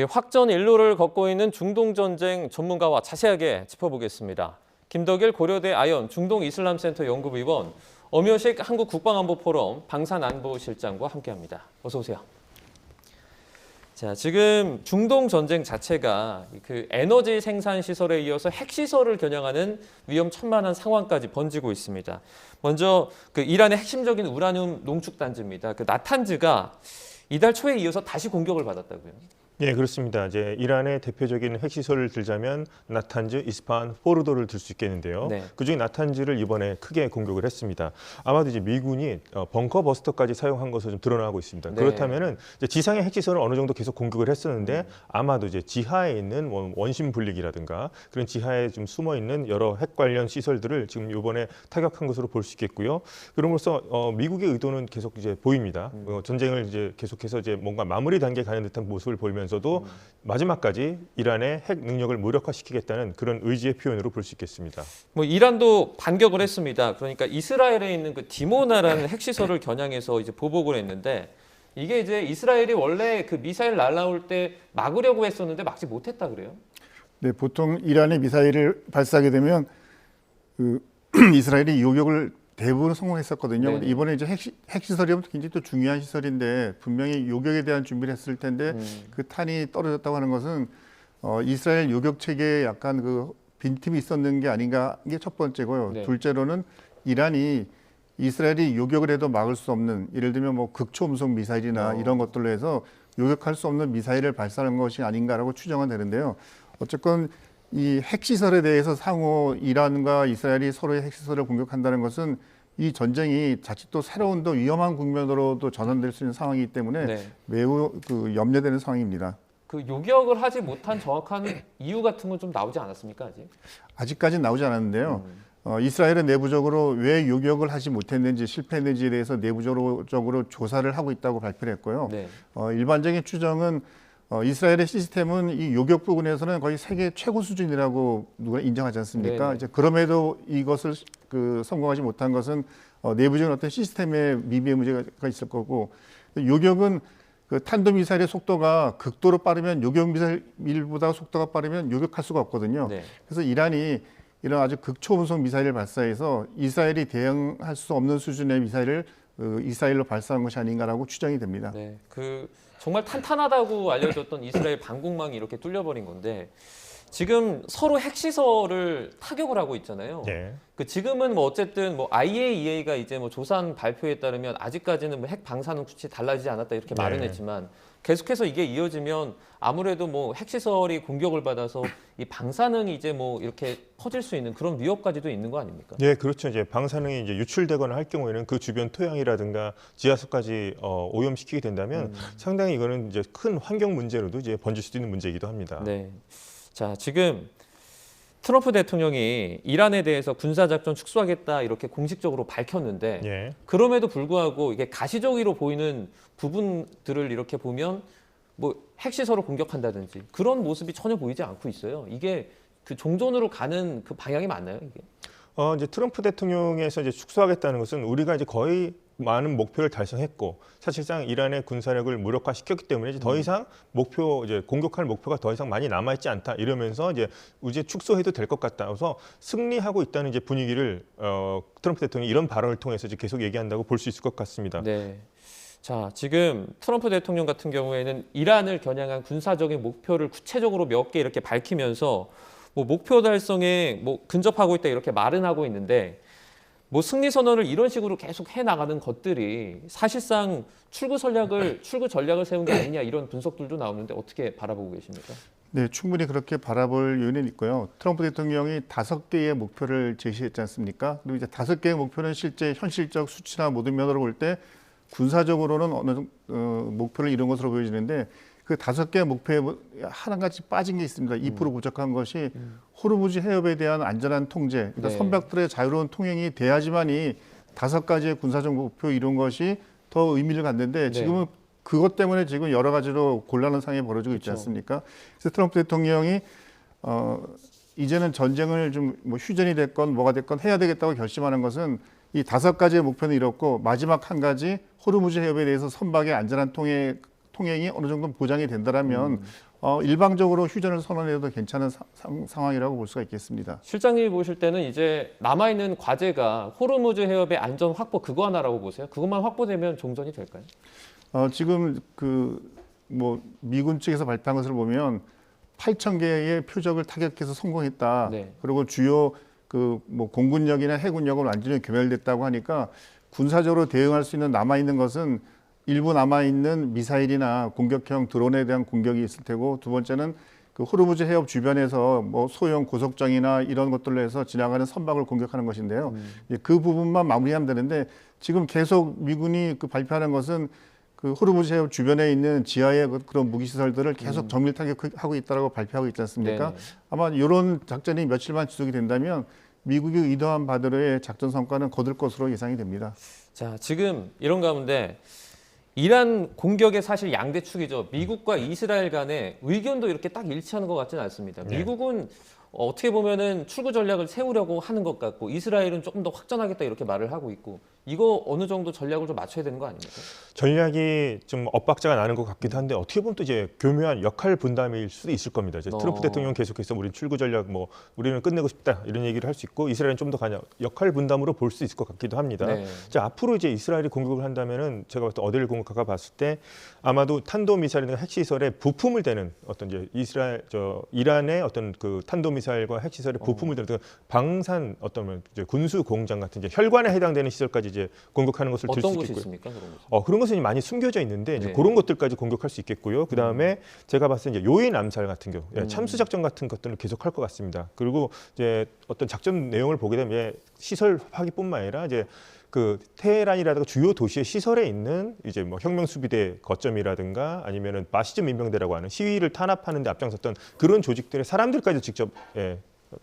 확전 일로를 걷고 있는 중동전쟁 전문가와 자세하게 짚어보겠습니다. 김덕일 고려대 아연 중동이슬람센터 연구위원, 엄효식 한국국방안보포럼 방산안보실장과 함께합니다. 어서 오세요. 자, 지금 중동 전쟁 자체가 그 에너지 생산 시설에 이어서 핵시설을 겨냥하는 위험천만한 상황까지 번지고 있습니다. 먼저 그 이란의 핵심적인 우라늄 농축 단지입니다. 그 나탄즈가 이달 초에 이어서 다시 공격을 받았다고요. 예, 그렇습니다. 이제 이란의 대표적인 핵시설을 들자면 나탄즈, 이스파한, 포르도를 들 수 있겠는데요. 네. 그중에 나탄즈를 이번에 크게 공격을 했습니다. 아마도 이제 미군이 벙커 버스터까지 사용한 것으로 좀 드러나고 있습니다. 네. 그렇다면은 이제 지상의 핵시설을 어느 정도 계속 공격을 했었는데 아마도 이제 지하에 있는 원심 분리기라든가 그런 지하에 좀 숨어 있는 여러 핵 관련 시설들을 지금 이번에 타격한 것으로 볼 수 있겠고요. 그럼으로써 미국의 의도는 계속 이제 보입니다. 전쟁을 이제 계속해서 이제 뭔가 마무리 단계에 가는 듯한 모습을 보이면서 도 마지막까지 이란의 핵 능력을 무력화시키겠다는 그런 의지의 표현으로 볼 수 있겠습니다. 뭐 이란도 반격을 했습니다. 그러니까 이스라엘에 있는 그 디모나라는 핵시설을 겨냥해서 이제 보복을 했는데 이게 이제 이스라엘이 원래 그 미사일 날라올 때 막으려고 했었는데 막지 못했다 그래요? 네, 보통 이란의 미사일을 발사하게 되면 그 이스라엘이 요격을 대부분 성공했었거든요. 네네. 이번에 이제 핵시설이면 굉장히 또 중요한 시설인데 분명히 요격에 대한 준비를 했을 텐데 그 탄이 떨어졌다고 하는 것은 이스라엘 요격 체계에 약간 그 빈틈이 있었는 게 아닌가 이게 첫 번째고요. 네. 둘째로는 이란이 이스라엘이 요격을 해도 막을 수 없는 예를 들면 뭐 극초음속 미사일이나 이런 것들로 해서 요격할 수 없는 미사일을 발사한 것이 아닌가라고 추정은 되는데요. 어쨌건 이 핵시설에 대해서 상호 이란과 이스라엘이 서로의 핵시설을 공격한다는 것은 이 전쟁이 자칫 또 새로운 또 위험한 국면으로도 전환될 수 있는 상황이기 때문에 네. 매우 그 염려되는 상황입니다. 그 요격을 하지 못한 정확한 이유 같은 건 좀 나오지 않았습니까 아직? 아직까지는 나오지 않았는데요. 이스라엘은 내부적으로 왜 요격을 하지 못했는지 실패했는지에 대해서 내부적으로 조사를 하고 있다고 발표를 했고요. 네. 일반적인 추정은 이스라엘의 시스템은 이 요격 부분에서는 거의 세계 최고 수준이라고 누가 인정하지 않습니까? 네네. 이제 그럼에도 이것을 성공하지 못한 것은 내부적인 어떤 시스템의 미비의 문제가 있을 거고 요격은 그 탄도미사일의 속도가 극도로 빠르면 요격미사일보다 속도가 빠르면 요격할 수가 없거든요. 네. 그래서 이란이 이런 아주 극초음속 미사일을 발사해서 이스라엘이 대응할 수 없는 수준의 미사일을 이스라엘로 발사한 것이 아닌가라고 추정이 됩니다. 네. 그 정말 탄탄하다고 알려졌던 이스라엘 방공망이 이렇게 뚫려버린 건데 지금 서로 핵시설을 타격을 하고 있잖아요. 네. 그 지금은 뭐 어쨌든 뭐 IAEA가 이제 뭐 조사한 발표에 따르면 아직까지는 뭐 핵 방사능 수치 달라지지 않았다 이렇게 말은 네. 했지만 계속해서 이게 이어지면 아무래도 뭐 핵시설이 공격을 받아서 이 방사능이 이제 뭐 이렇게 퍼질 수 있는 그런 위협까지도 있는 거 아닙니까? 네, 그렇죠. 이제 방사능이 이제 유출되거나 할 경우에는 그 주변 토양이라든가 지하수까지 오염시키게 된다면 상당히 이거는 이제 큰 환경 문제로도 이제 번질 수도 있는 문제이기도 합니다. 네. 자, 지금 트럼프 대통령이 이란에 대해서 군사작전 축소하겠다 이렇게 공식적으로 밝혔는데 예. 그럼에도 불구하고 이게 가시적으로 보이는 부분들을 이렇게 보면 뭐 핵시설을 공격한다든지 그런 모습이 전혀 보이지 않고 있어요. 이게 그 종전으로 가는 그 방향이 맞나요, 이게? 이제 트럼프 대통령에서 이제 축소하겠다는 것은 우리가 이제 거의 많은 목표를 달성했고 사실상 이란의 군사력을 무력화시켰기 때문에 이제 더 이상 이제 공격할 목표가 더 이상 많이 남아있지 않다 이러면서 이제 축소해도 될 것 같다. 그래서 승리하고 있다는 이제 분위기를 트럼프 대통령이 이런 발언을 통해서 이제 계속 얘기한다고 볼 수 있을 것 같습니다. 네. 자, 지금 트럼프 대통령 같은 경우에는 이란을 겨냥한 군사적인 목표를 구체적으로 몇 개 이렇게 밝히면서 뭐 목표 달성에 뭐 근접하고 있다 이렇게 말은 하고 있는데 뭐 승리 선언을 이런 식으로 계속 해 나가는 것들이 사실상 출구 전략을 세운 게 아니냐 이런 분석들도 나오는데 어떻게 바라보고 계십니까? 네, 충분히 그렇게 바라볼 요인은 있고요. 트럼프 대통령이 5개의 목표를 제시했지 않습니까? 그리고 이제 5개의 목표는 실제 현실적 수치나 모든 면으로 볼 때 군사적으로는 어느 정도 목표를 이룬 것으로 보여지는데 그 5개의 목표에 하나 가지 빠진 게 있습니다. 2% 부족한 것이 호르무즈 해협에 대한 안전한 통제, 그러니까 네. 선박들의 자유로운 통행이 돼야지만이 5가지의 군사적 목표 이룬 것이 더 의미를 갖는데 지금은 그것 때문에 지금 여러 가지로 곤란한 상황이 벌어지고 있지 않습니까? 그래서 트럼프 대통령이 이제는 전쟁을 좀 뭐 휴전이 됐건 뭐가 됐건 해야 되겠다고 결심하는 것은 이 5가지의 목표는 이뤘고 마지막 한 가지 호르무즈 해협에 대해서 선박의 안전한 통행이 어느 정도 보장이 된다라면 일방적으로 휴전을 선언해도 괜찮은 상황이라고 볼 수가 있겠습니다. 실장님이 보실 때는 이제 남아있는 과제가 호르무즈 해협의 안전 확보 그거 하나라고 보세요? 그것만 확보되면 종전이 될까요? 지금 미군 측에서 발표한 것을 보면 8,000개의 표적을 타격해서 성공했다. 네. 그리고 주요 공군력이나 해군력은 완전히 괴멸됐다고 하니까 군사적으로 대응할 수 있는 남아있는 것은 일부 남아있는 미사일이나 공격형 드론에 대한 공격이 있을 테고, 두 번째는 그 호르무즈 해협 주변에서 소형 고속정이나 이런 것들로 해서 지나가는 선박을 공격하는 것인데요. 그 부분만 마무리하면 되는데, 지금 계속 미군이 발표하는 것은 그 호르무즈 해협 주변에 있는 지하의 그런 무기 시설들을 계속 정밀 타격하고 있다라고 발표하고 있지 않습니까? 네네. 아마 이런 작전이 며칠만 지속이 된다면 미국이 의도한 바대로의 작전 성과는 거둘 것으로 예상이 됩니다. 자, 지금 이런 가운데 이란 공격의 사실 양대 축이죠. 미국과 이스라엘 간의 의견도 이렇게 딱 일치하는 것 같지는 않습니다. 미국은 어떻게 보면은 출구 전략을 세우려고 하는 것 같고, 이스라엘은 조금 더 확전하겠다 이렇게 말을 하고 있고, 이거 어느 정도 전략을 좀 맞춰야 되는 거 아닙니까? 전략이 좀 엇박자가 나는 것 같기도 한데, 어떻게 보면 또 이제 교묘한 역할 분담일 수도 있을 겁니다. 이제 트럼프 대통령 계속해서 우리 출구 전략 우리는 끝내고 싶다 이런 얘기를 할 수 있고, 이스라엘은 좀 더 역할 분담으로 볼 수 있을 것 같기도 합니다. 네. 자, 앞으로 이제 이스라엘이 공격을 한다면은 제가 봤을 때 어디를 공격할까 봤을 때 아마도 탄도 미사일이나 핵시설에 부품을 대는 어떤 이제 이란의 어떤 그 탄도 미사일과 핵시설에 부품을 대는 방산 어떤 이제 군수 공장 같은 이제 혈관에 해당되는 시설까지 이제 공격하는 것을 들 수 어떤 곳이 있겠고요. 있습니까? 그런 곳. 그런 것은 많이 숨겨져 있는데 이제 네. 그런 것들까지 공격할 수 있겠고요. 그 다음에 제가 봤을 때 이제 요인 암살 같은 경우, 참수 작전 같은 것들을 계속할 것 같습니다. 그리고 이제 어떤 작전 내용을 보게 되면 시설 파기뿐만 아니라 이제 그 테헤란이라든가 주요 도시의 시설에 있는 이제 혁명 수비대 거점이라든가 아니면은 마시즘 민병대라고 하는 시위를 탄압하는 데 앞장섰던 그런 조직들의 사람들까지 직접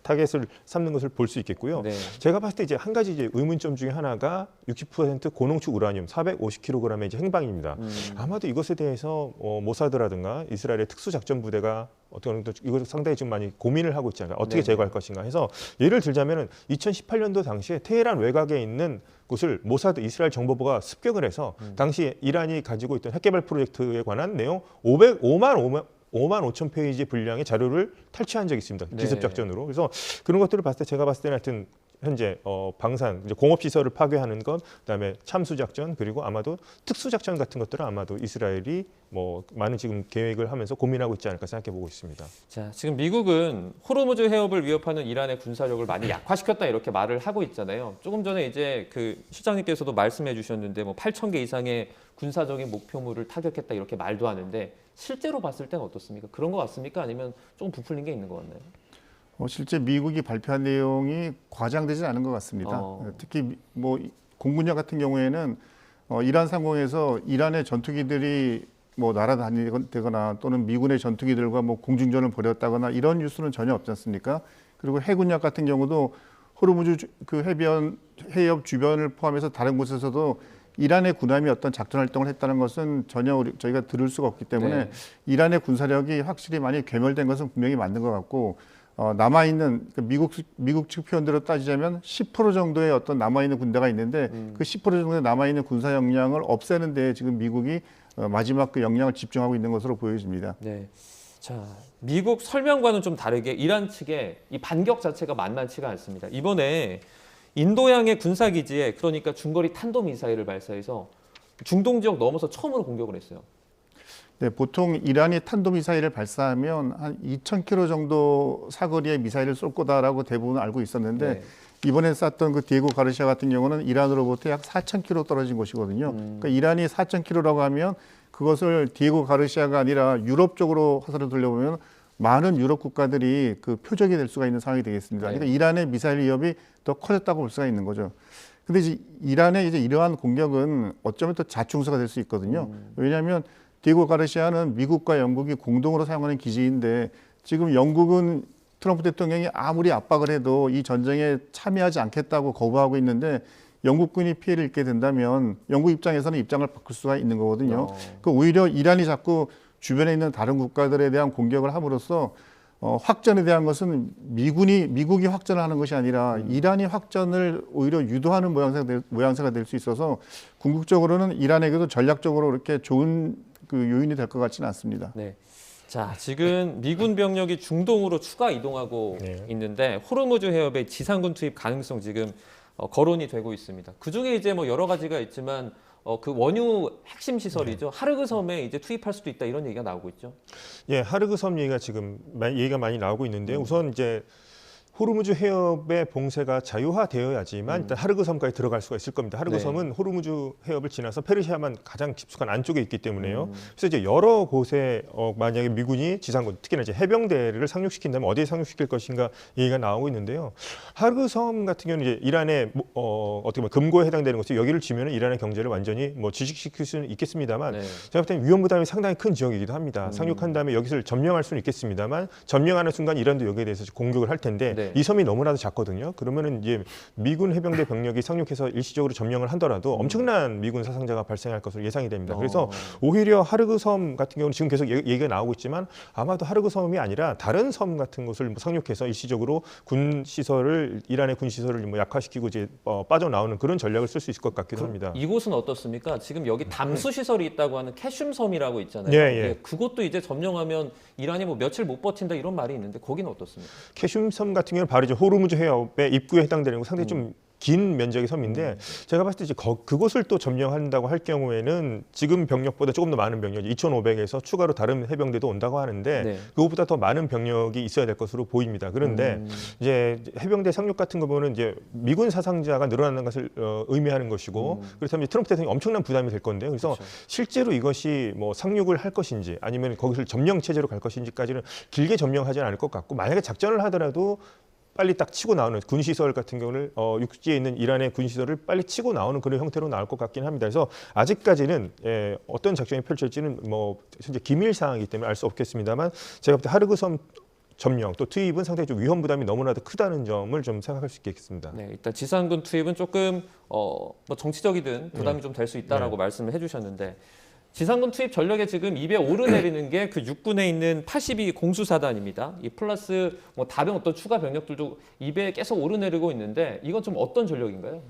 타겟을 삼는 것을 볼 수 있겠고요. 네. 제가 봤을 때 이제 한 가지 이제 의문점 중에 하나가 60% 고농축 우라늄 450kg의 이제 행방입니다. 아마도 이것에 대해서 모사드라든가 이스라엘의 특수작전부대가 어떻게 보면 이것을 상당히 지금 많이 고민을 하고 있지 않을까, 어떻게 네. 제거할 것인가 해서, 예를 들자면은 2018년도 당시에 테헤란 외곽에 있는 곳을 모사드 이스라엘 정보부가 습격을 해서 당시 이란이 가지고 있던 핵개발 프로젝트에 관한 내용 5만 5천 페이지 분량의 자료를 탈취한 적이 있습니다. 기습 작전으로. 그래서 그런 것들을 봤을 때 제가 봤을 때는 하여튼 현재 방산, 이제 공업 시설을 파괴하는 것, 그다음에 참수 작전, 그리고 아마도 특수 작전 같은 것들은 아마도 이스라엘이 많은 지금 계획을 하면서 고민하고 있지 않을까 생각해 보고 있습니다. 자, 지금 미국은 호르무즈 해협을 위협하는 이란의 군사력을 많이 약화시켰다 이렇게 말을 하고 있잖아요. 조금 전에 이제 그 실장님께서도 말씀해 주셨는데 8,000개 이상의 군사적인 목표물을 타격했다 이렇게 말도 하는데, 실제로 봤을 때는 어떻습니까? 그런 것 같습니까? 아니면 조금 부풀린 게 있는 것 같나요? 실제 미국이 발표한 내용이 과장되지 않은 것 같습니다. 특히 공군력 같은 경우에는 이란 상공에서 이란의 전투기들이 날아다니거나 또는 미군의 전투기들과 공중전을 벌였다거나 이런 뉴스는 전혀 없지 않습니까? 그리고 해군력 같은 경우도 호르무즈 그 해협 주변을 포함해서 다른 곳에서도 이란의 군함이 어떤 작전 활동을 했다는 것은 전혀 저희가 들을 수가 없기 때문에 이란의 군사력이 확실히 많이 괴멸된 것은 분명히 맞는 것 같고, 남아있는 미국 측 표현대로 따지자면 10% 정도의 어떤 남아있는 군대가 있는데 그 10% 정도의 남아있는 군사 역량을 없애는 데 지금 미국이 마지막 그 역량을 집중하고 있는 것으로 보여집니다. 네. 자, 미국 설명과는 좀 다르게 이란 측의 이 반격 자체가 만만치가 않습니다. 이번에 인도양의 군사기지에 그러니까 중거리 탄도미사일을 발사해서 중동 지역 넘어서 처음으로 공격을 했어요. 네, 보통 이란이 탄도미사일을 발사하면 한 2,000km 정도 사거리의 미사일을 쏠 거다라고 대부분 알고 있었는데 이번에 쐈던 그 디에고 가르시아 같은 경우는 이란으로부터 약 4,000km 떨어진 곳이거든요. 그러니까 이란이 4,000km라고 하면 그것을 디에고 가르시아가 아니라 유럽 쪽으로 화살을 돌려보면 많은 유럽 국가들이 그 표적이 될 수가 있는 상황이 되겠습니다. 그러니까 이란의 미사일 위협이 더 커졌다고 볼 수가 있는 거죠. 근데 이제 이란의 이러한 공격은 어쩌면 또 자충수가 될 수 있거든요. 왜냐하면 디에고 가르시아는 미국과 영국이 공동으로 사용하는 기지인데, 지금 영국은 트럼프 대통령이 아무리 압박을 해도 이 전쟁에 참여하지 않겠다고 거부하고 있는데, 영국군이 피해를 입게 된다면 영국 입장에서는 입장을 바꿀 수가 있는 거거든요. 그 오히려 이란이 자꾸 주변에 있는 다른 국가들에 대한 공격을 함으로써 확전에 대한 것은 미국이 확전을 하는 것이 아니라 이란이 확전을 오히려 유도하는 모양새가 될 수 있어서, 궁극적으로는 이란에게도 전략적으로 이렇게 좋은 그 요인이 될 것 같지는 않습니다. 네. 자, 지금 미군 병력이 중동으로 추가 이동하고 네. 있는데 호르무즈 해협의 지상군 투입 가능성 지금 거론이 되고 있습니다. 그 중에 이제 뭐 여러 가지가 있지만 그 원유 핵심 시설이죠. 하르그 섬에 이제 투입할 수도 있다 이런 얘기가 나오고 있죠. 예, 하르그 섬 얘기가 지금 얘기가 많이 나오고 있는데 우선 이제 호르무즈 해협의 봉쇄가 자유화되어야지만 일단 하르그 섬까지 들어갈 수가 있을 겁니다. 하르그 네. 섬은 호르무즈 해협을 지나서 페르시아만 가장 깊숙한 안쪽에 있기 때문에요. 그래서 이제 여러 곳에 만약에 미군이 지상군, 특히나 이제 해병대를 상륙시킨다면 어디에 상륙시킬 것인가 얘기가 나오고 있는데요. 하르그 섬 같은 경우는 이제 이란의 어떻게 보면 금고에 해당되는 것이 여기를 쥐면 이란의 경제를 완전히 뭐 지식시킬 수는 있겠습니다만 네. 제가 볼 때는 위험 부담이 상당히 큰 지역이기도 합니다. 상륙한 다음에 여기를 점령할 수는 있겠습니다만 점령하는 순간 이란도 여기에 대해서 공격을 할 텐데 네. 이 섬이 너무나도 작거든요. 그러면은 이제 미군 해병대 병력이 상륙해서 일시적으로 점령을 하더라도 엄청난 미군 사상자가 발생할 것으로 예상이 됩니다. 그래서 오히려 하르그 섬 같은 경우는 지금 계속 얘기가 나오고 있지만 아마도 하르그 섬이 아니라 다른 섬 같은 곳을 상륙해서 일시적으로 군 시설을 이란의 군 시설을 뭐 약화시키고 이제 빠져나오는 그런 전략을 쓸 수 있을 것 같기도 합니다. 이곳은 어떻습니까? 지금 여기 담수 시설이 있다고 하는 캐슘 섬이라고 있잖아요. 예, 예. 그것도 이제 점령하면 이란이 뭐 며칠 못 버틴다 이런 말이 있는데 거기는 어떻습니까? 캐슘 섬 같은 경우는 바로 이제 호르무즈 해협의 입구에 해당되는 거 상당히 좀 긴 면적의 섬인데 제가 봤을 때 이제 그곳을 또 점령한다고 할 경우에는 지금 병력보다 조금 더 많은 병력, 2,500에서 추가로 다른 해병대도 온다고 하는데 네. 그것보다 더 많은 병력이 있어야 될 것으로 보입니다. 그런데 이제 해병대 상륙 같은 거 보면 이제 미군 사상자가 늘어나는 것을 의미하는 것이고 그렇다면 이제 트럼프 대통령이 엄청난 부담이 될 건데요. 그래서 그렇죠. 실제로 이것이 뭐 상륙을 할 것인지 아니면 거기를 점령 체제로 갈 것인지까지는 길게 점령하지는 않을 것 같고 만약에 작전을 하더라도 빨리 딱 치고 나오는 군시설 같은 경우는 육지에 있는 이란의 군시설을 빨리 치고 나오는 그런 형태로 나올 것 같긴 합니다. 그래서 아직까지는 어떤 작전이 펼쳐질지는 뭐 현재 기밀 사항이기 때문에 알 수 없겠습니다만 제가 볼 때 하르그 섬 점령 또 투입은 상당히 좀 위험 부담이 너무나도 크다는 점을 좀 생각할 수 있겠습니다. 네, 일단 지상군 투입은 조금 뭐 정치적이든 부담이 좀 될 수 있다라고 말씀을 해주셨는데 지상군 투입 전력에 지금 입에 오르내리는 게 그 육군에 있는 82 공수사단입니다. 이 플러스 뭐 다른 어떤 추가 병력들도 입에 계속 오르내리고 있는데 이건 좀 어떤 전력인가요?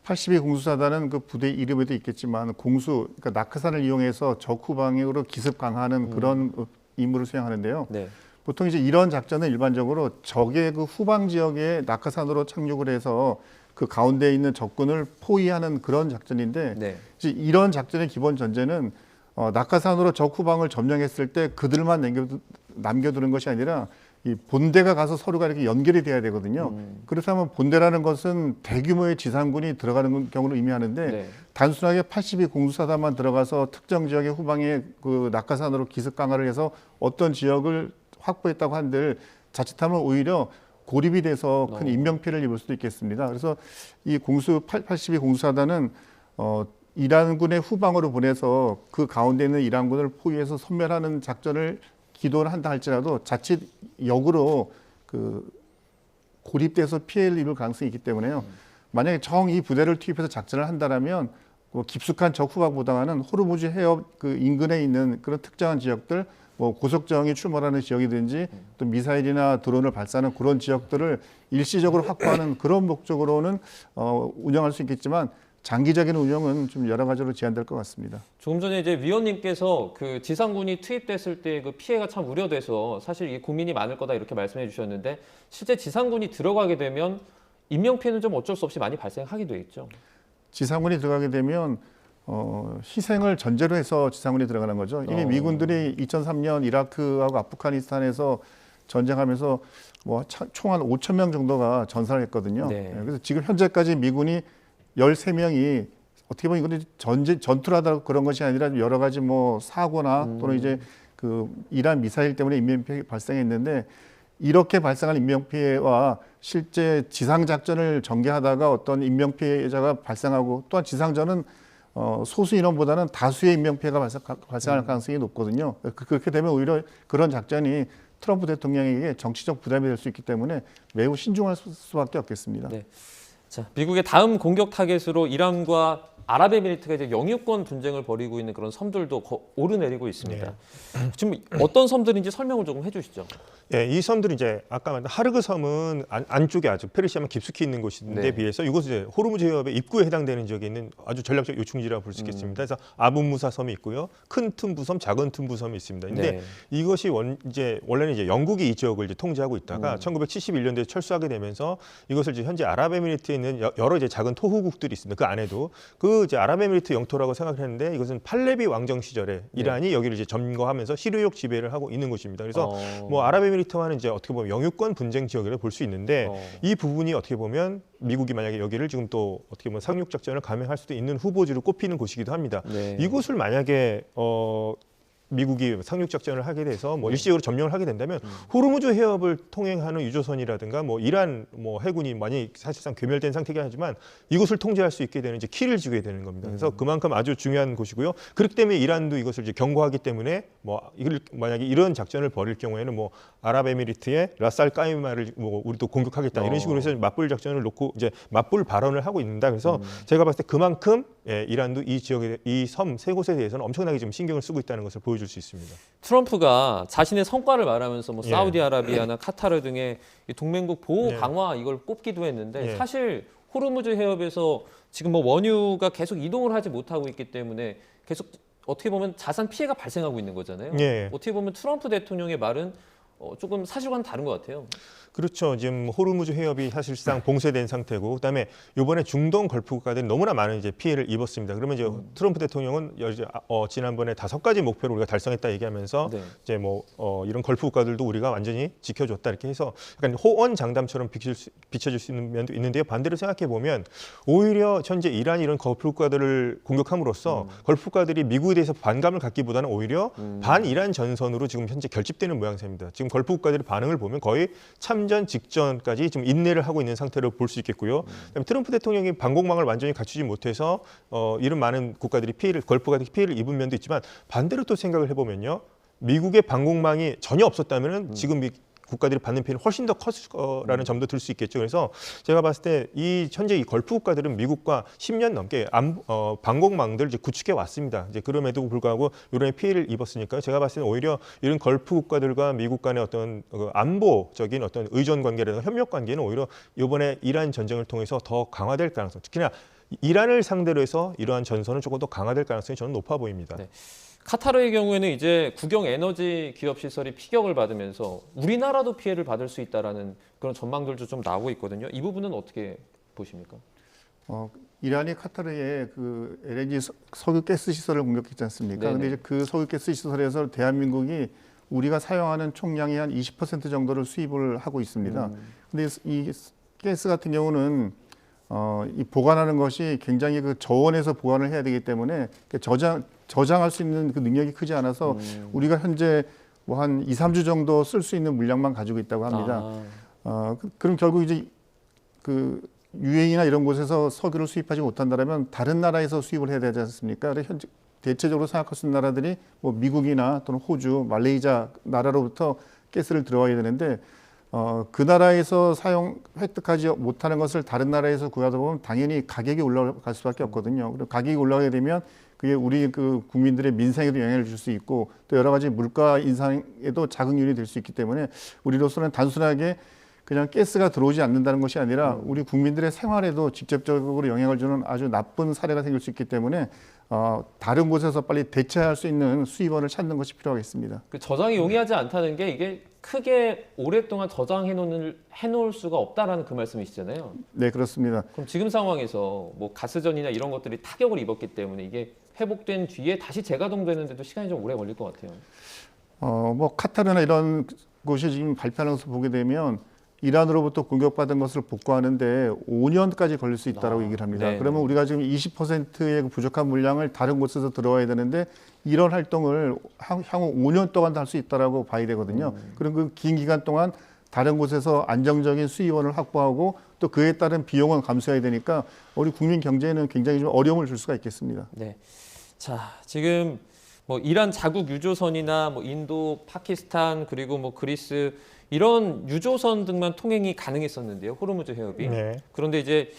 82 공수사단은 그 부대 이름에도 있겠지만 그러니까 낙하산을 이용해서 적 후방으로 기습 강화하는 그런 임무를 수행하는데요. 네. 보통 이제 이런 작전은 일반적으로 적의 그 후방 지역에 낙하산으로 착륙을 해서 그 가운데 있는 적군을 포위하는 그런 작전인데 네. 이제 이런 작전의 기본 전제는 낙하산으로 적 후방을 점령했을 때 그들만 남겨두는 것이 아니라 이 본대가 가서 서로가 이렇게 연결이 돼야 되거든요. 그렇다면 본대라는 것은 대규모의 지상군이 들어가는 경우를 의미하는데 네. 단순하게 82 공수사단만 들어가서 특정 지역의 후방에 그 낙하산으로 기습 강화를 해서 어떤 지역을 확보했다고 한들 자칫하면 오히려 고립이 돼서 큰 인명피해를 입을 수도 있겠습니다. 그래서 이 82 공수사단은 이란군의 후방으로 보내서 그 가운데 있는 이란군을 포위해서 섬멸하는 작전을 기도를 한다 할지라도 자칫 역으로 그 고립돼서 피해를 입을 가능성이 있기 때문에요. 만약에 정 이 부대를 투입해서 작전을 한다라면 뭐 깊숙한 적 후방보다는 호르무즈 해협 그 인근에 있는 그런 특정한 지역들 뭐 고속정이 출몰하는 지역이든지 또 미사일이나 드론을 발사하는 그런 지역들을 일시적으로 확보하는 그런 목적으로는 운영할 수 있겠지만 장기적인 운영은 좀 여러 가지로 제한될 것 같습니다. 조금 전에 이제 위원님께서 그 지상군이 투입됐을 때 그 피해가 참 우려돼서 사실 이 고민이 많을 거다 이렇게 말씀해 주셨는데 실제 지상군이 들어가게 되면 인명 피해는 좀 어쩔 수 없이 많이 발생하게 되겠죠. 지상군이 들어가게 되면 희생을 전제로 해서 지상군이 들어가는 거죠. 이미 미군들이 2003년 이라크하고 아프가니스탄에서 전쟁하면서 뭐 총 한 5천 명 정도가 전사를 했거든요. 네. 그래서 지금 현재까지 미군이 13명이 어떻게 보면 이거는 전투를 하다 그런 것이 아니라 여러 가지 뭐 사고나 또는 이제 그 이란 미사일 때문에 인명피해 발생했는데 이렇게 발생한 인명피해와 실제 지상작전을 전개하다가 어떤 인명피해자가 발생하고 또한 지상전은 소수 인원보다는 다수의 인명피해가 발생할 가능성이 높거든요. 그렇게 되면 오히려 그런 작전이 트럼프 대통령에게 정치적 부담이 될 수 있기 때문에 매우 신중할 수밖에 없겠습니다. 네. 자, 미국의 다음 공격 타겟으로 이란과 아랍에미리트가 이제 영유권 분쟁을 벌이고 있는 그런 섬들도 오르내리고 있습니다. 지금 어떤 섬들인지 설명을 조금 해주시죠. 예, 이 섬들이 이제 아까 말한 하르그 섬은 안쪽에 아주 페르시아만 깊숙이 있는 곳인데 네. 비해서 이곳은 이제 호르무즈 해협의 입구에 해당되는 지역에 있는 아주 전략적 요충지라고 볼 수 있겠습니다. 그래서 아붓무사 섬이 있고요, 큰 tum부섬, 작은 tum부섬이 있습니다. 근데 네. 이것이 원래는 이제 영국이 이 지역을 이제 통제하고 있다가 1971년도에 철수하게 되면서 이것을 이제 현재 아랍에미리트에 있는 여러 이제 작은 토후국들이 있습니다. 그 안에도 그 이제 아랍에미리트 영토라고 생각을 했는데 이것은 팔레비 왕정 시절에 이란이 여기를 이제 점거하면서 시르욕 지배를 하고 있는 곳입니다. 그래서 뭐 아랍에미리트와는 이제 어떻게 보면 영유권 분쟁 지역이라고 볼 수 있는데 이 부분이 어떻게 보면 미국이 만약에 여기를 지금 또 어떻게 보면 상륙 작전을 감행할 수도 있는 후보지로 꼽히는 곳이기도 합니다. 네. 이곳을 만약에 미국이 상륙 작전을 하게 돼서 뭐 일시적으로 점령을 하게 된다면 호르무즈 해협을 통행하는 유조선이라든가 뭐 이란 뭐 해군이 많이 사실상 괴멸된 상태긴 하지만 이곳을 통제할 수 있게 되는 이제 키를 쥐게 되는 겁니다. 그래서 그만큼 아주 중요한 곳이고요. 그렇기 때문에 이란도 이것을 이제 경고하기 때문에 뭐 이걸 만약에 이런 작전을 벌일 경우에는 뭐 아랍에미리트의 라스 까이마를 뭐 우리도 공격하겠다 이런 식으로 해서 맞불 작전을 놓고 이제 맞불 발언을 하고 있는다. 그래서 제가 봤을 때 그만큼 이란도 이 지역에 이 섬 세 곳에 대해서는 엄청나게 좀 신경을 쓰고 있다는 것을 보여줄 수 있습니다. 트럼프가 자신의 성과를 말하면서 뭐 예. 사우디아라비아나 카타르 등의 이 동맹국 보호 예. 강화 이걸 꼽기도 했는데 예. 사실 호르무즈 해협에서 지금 뭐 원유가 계속 이동을 하지 못하고 있기 때문에 계속 어떻게 보면 자산 피해가 발생하고 있는 거잖아요. 예. 어떻게 보면 트럼프 대통령의 말은 조금 사실과는 다른 것 같아요. 그렇죠. 지금 호르무즈 해협이 사실상 봉쇄된 상태고, 그다음에 이번에 중동 걸프 국가들이 너무나 많은 이제 피해를 입었습니다. 그러면 이제 트럼프 대통령은 지난번에 5가지 목표를 우리가 달성했다 얘기하면서 네. 이제 뭐 이런 걸프 국가들도 우리가 완전히 지켜줬다 이렇게 해서 약간 호언 장담처럼 비춰질 수 있는 면도 있는데요. 반대로 생각해 보면 오히려 현재 이란이 이런 걸프 국가들을 공격함으로써 걸프 국가들이 미국에 대해서 반감을 갖기보다는 오히려 반이란 전선으로 지금 현재 결집되는 모양새입니다. 지금 걸프 국가들의 반응을 보면 거의 참전 직전까지 지금 인내를 하고 있는 상태로 볼 수 있겠고요. 그다음에 트럼프 대통령이 방공망을 완전히 갖추지 못해서 이런 많은 국가들이 걸프가 피해를 입은 면도 있지만 반대로 또 생각을 해보면요, 미국의 방공망이 전혀 없었다면은 지금 이 국가들이 받는 피해는 훨씬 더 컸을 거라는 점도 들 수 있겠죠. 그래서 제가 봤을 때 이 현재 이 걸프 국가들은 미국과 10년 넘게 방공망들을 이제 구축해 왔습니다. 이제 그럼에도 불구하고 이런 피해를 입었으니까요. 제가 봤을 때는 오히려 이런 걸프 국가들과 미국 간의 어떤 안보적인 어떤 의존 관계라든가 협력 관계는 오히려 이번에 이란 전쟁을 통해서 더 강화될 가능성, 특히나 이란을 상대로 해서 이러한 전선은 조금 더 강화될 가능성이 저는 높아 보입니다. 네. 카타르의 경우에는 이제 국영 에너지 기업 시설이 피격을 받으면서 우리나라도 피해를 받을 수 있다라는 그런 전망들도 좀 나오고 있거든요. 이 부분은 어떻게 보십니까? 이란이 카타르의 그 LNG 석유 가스 시설을 공격했지 않습니까? 네네. 근데 이제 그 석유 가스 시설에서 대한민국이 우리가 사용하는 총량의 한 20% 정도를 수입을 하고 있습니다. 근데 이 가스 같은 경우는 이 보관하는 것이 굉장히 그 저온에서 보관을 해야 되기 때문에 저장할 수 있는 그 능력이 크지 않아서 우리가 현재 뭐 한 2, 3주 정도 쓸 수 있는 물량만 가지고 있다고 합니다. 그럼 결국 이제 그 UAE나 이런 곳에서 석유를 수입하지 못한다면 다른 나라에서 수입을 해야 되지 않습니까? 그래서 현재 대체적으로 생각할 수 있는 나라들이 뭐 미국이나 또는 호주, 말레이시아 나라로부터 가스를 들어와야 되는데 그 나라에서 획득하지 못하는 것을 다른 나라에서 구하다 보면 당연히 가격이 올라갈 수밖에 없거든요. 그리고 가격이 올라가게 되면 그게 우리 그 국민들의 민생에도 영향을 줄 수 있고 또 여러 가지 물가 인상에도 자극률이 될 수 있기 때문에 우리로서는 단순하게 그냥 가스가 들어오지 않는다는 것이 아니라 우리 국민들의 생활에도 직접적으로 영향을 주는 아주 나쁜 사례가 생길 수 있기 때문에 다른 곳에서 빨리 대체할 수 있는 수입원을 찾는 것이 필요하겠습니다. 그 저장이 용이하지 않다는 게 이게 크게 오랫동안 저장해 놓을 수가 없다라는 그 말씀이시잖아요. 네, 그렇습니다. 그럼 지금 상황에서 뭐 가스전이나 이런 것들이 타격을 입었기 때문에 이게 회복된 뒤에 다시 재가동되는데도 시간이 좀 오래 걸릴 것 같아요. 뭐 카타르나 이런 곳이 지금 발표하는 것을 보게 되면 이란으로부터 공격받은 것을 복구하는데 5년까지 걸릴 수 있다고 얘기를 합니다. 네. 그러면 우리가 지금 20%의 그 부족한 물량을 다른 곳에서 들어와야 되는데 이런 활동을 향후 5년 동안 할 수 있다고 봐야 되거든요. 그럼 그 긴 기간 동안 다른 곳에서 안정적인 수입원을 확보하고 또 그에 따른 비용은 감수해야 되니까 우리 국민 경제에는 굉장히 좀 어려움을 줄 수가 있겠습니다. 네. 자, 지금 뭐 이란 자국 유조선이나 뭐 인도, 파키스탄 그리고 뭐 그리스 이런 유조선 등만 통행이 가능했었는데요. 호르무즈 해협이. 네. 그런데 이제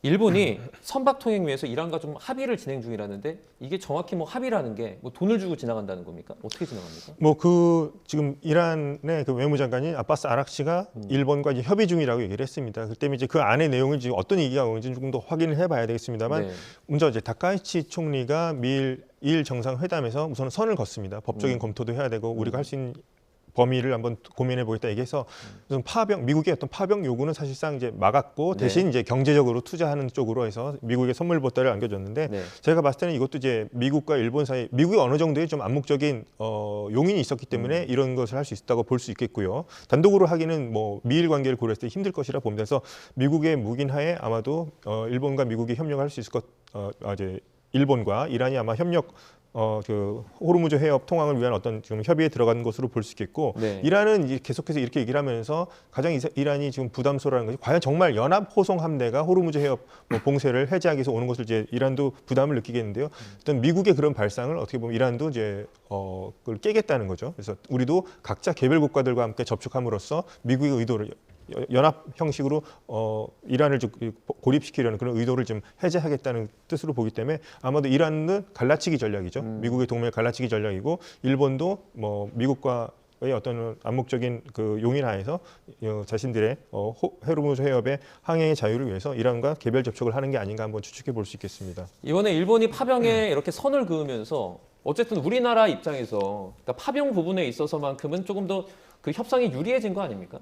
일본이 선박 통행 위해서 이란과 좀 합의를 진행 중이라는데 이게 정확히 뭐 합의라는 게 뭐 돈을 주고 지나간다는 겁니까? 어떻게 지나갑니까? 뭐 그 지금 이란의 그 외무장관이 아바스 아락치가 일본과 이제 협의 중이라고 얘기를 했습니다. 그 때문에 이제 그 안의 내용을 지금 어떤 얘기가 오는지 조금 더 확인을 해봐야 되겠습니다만 네. 먼저 이제 다카이치 총리가 미일 정상회담에서 우선 선을 걷습니다. 법적인 검토도 해야 되고 우리가 할 수 있는 범위를 한번 고민해 보겠다 얘기해서 우선 미국의 어떤 파병 요구는 사실상 이제 막았고 네. 대신 이제 경제적으로 투자하는 쪽으로 해서 미국의 선물 보따리를 안겨줬는데 네. 제가 봤을 때는 이것도 이제 미국과 일본 사이 미국이 어느 정도의 좀 암묵적인 용인이 있었기 때문에 이런 것을 할 수 있다고 볼 수 있겠고요. 단독으로 하기는 뭐 미일 관계를 고려했을 때 힘들 것이라 봅니다. 그래서 미국의 묵인하에 아마도 일본과 미국이 협력할 수 있을 이제 일본과 이란이 아마 그 호르무즈 해협 통항을 위한 어떤 지금 협의에 들어간 것으로 볼 수 있겠고 네. 이란은 이제 계속해서 이렇게 얘기를 하면서 가장 이란이 지금 부담스러워하는 것이 과연 정말 연합 호송 함대가 호르무즈 해협 뭐 봉쇄를 해제하기 위해서 오는 것을 이제 이란도 부담을 느끼겠는데요. 어떤 미국의 그런 발상을 어떻게 보면 이란도 이제 그걸 깨겠다는 거죠. 그래서 우리도 각자 개별 국가들과 함께 접촉함으로써 미국의 의도를 연합 형식으로 이란을 좀 고립시키려는 그런 의도를 좀 해제하겠다는 뜻으로 보기 때문에 아마도 이란은 갈라치기 전략이죠. 미국의 동맹 갈라치기 전략이고 일본도 뭐 미국과의 어떤 암묵적인 그 용인 하에서 자신들의 호르무즈 해협의 항해의 자유를 위해서 이란과 개별 접촉을 하는 게 아닌가 한번 추측해 볼 수 있겠습니다. 이번에 일본이 파병에 이렇게 선을 그으면서 어쨌든 우리나라 입장에서 그러니까 파병 부분에 있어서만큼은 조금 더 그 협상이 유리해진 거 아닙니까?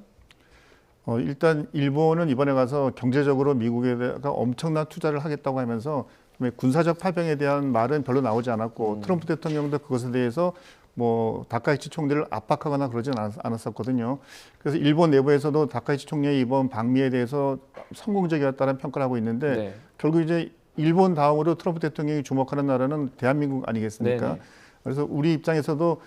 일단 일본은 이번에 가서 경제적으로 미국에다가 엄청난 투자를 하겠다고 하면서 군사적 파병에 대한 말은 별로 나오지 않았고 트럼프 대통령도 그것에 대해서 뭐 다카이치 총리를 압박하거나 그러진 않았었거든요. 그래서 일본 내부에서도 다카이치 총리의 이번 방미에 대해서 성공적이었다는 평가를 하고 있는데 네. 결국 이제 일본 다음으로 트럼프 대통령이 주목하는 나라는 대한민국 아니겠습니까? 네네. 그래서 우리 입장에서도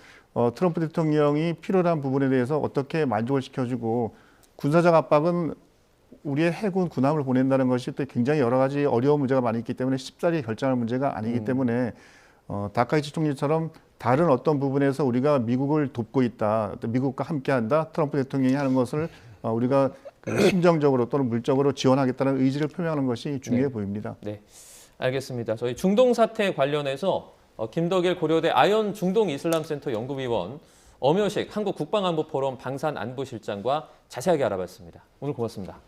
트럼프 대통령이 필요한 부분에 대해서 어떻게 만족을 시켜주고 군사적 압박은 우리의 해군 군함을 보낸다는 것이 또 굉장히 여러 가지 어려운 문제가 많이 있기 때문에 쉽사리 결정할 문제가 아니기 때문에 다카이치 총리처럼 다른 어떤 부분에서 우리가 미국을 돕고 있다, 미국과 함께한다, 트럼프 대통령이 하는 것을 우리가 심정적으로 또는 물적으로 지원하겠다는 의지를 표명하는 것이 중요해 보입니다. 네, 알겠습니다. 저희 중동 사태 관련해서 김덕일 고려대 아연 중동 이슬람센터 연구위원, 엄효식 한국 국방안보포럼 방산안보실장과 자세하게 알아봤습니다. 오늘 고맙습니다.